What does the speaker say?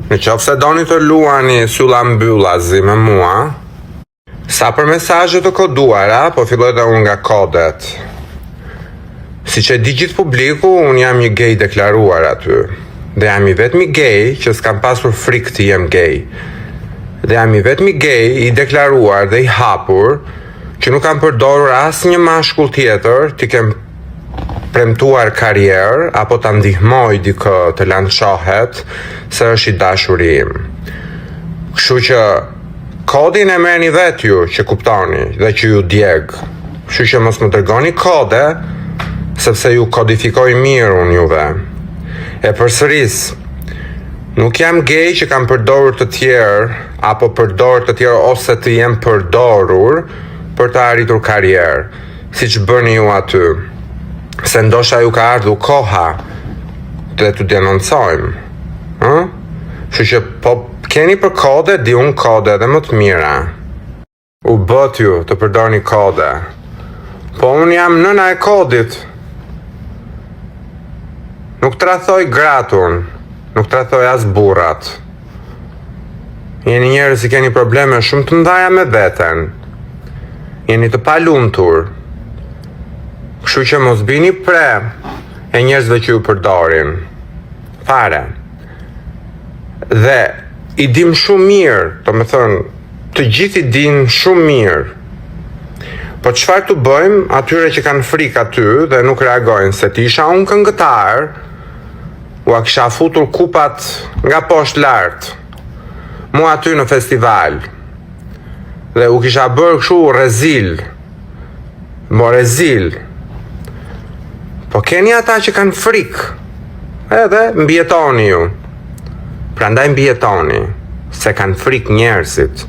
Në qoftë se doni të luani sylla mbyllazi me mua, sa për mesazhe të koduara, po filloj dhe unë nga kodet. Si që di gjithë publiku, unë jam një gay deklaruar aty. Dhe jam i vetmi gay që s'kam pasur frikë të jem gay. Dhe jam i vetmi gay i deklaruar dhe i hapur që nuk kam përdorur asnjë mashkull tjetër t'i kem premtuar karrierë apo ta ndihmoj dikë të lançohet se është i dashuri im. Kështu që kodin e merrni vetë ju që kuptoni dhe që ju djeg. Kështu që mos më dërgoni kode sepse ju kodifikoj mirë unë juve. E përsëris, nuk jam gay që kam përdorur të tjerë apo përdor të tjerë ose të jem përdorur për të arritur karrierë, siç bëni ju aty. Se ndoshta ju ka ardhur koha të t'u denoncojmë. Kështu që po keni për kode, di unë kode dhe më të mira. U bët ju të përdorni kode. Po unë jam nëna e kodit. Nuk tradhoj gratun, nuk tradhoj as burrat. Jeni njerëz që keni probleme shumë të mëdha me veten. Jeni të palumtur. Kështu që mos bini pre e njerëzve që ju përdorin. Fare. Dhe i dim shumë mirë, do me thënë, të gjithë i din shumë mirë. Po çfarë të bëjmë atyre që kanë frikë aty dhe nuk reagojnë, se ti isha unë këngëtar, ua kisha futur kupat nga poshtë lart. Mua aty në festival. Dhe u kisha bërë kështu rezil. Mo rezil. Po keni ata që kanë frikë. Edhe mbijetoni ju. Prandaj mbijetoni, se kanë frikë njerëzit.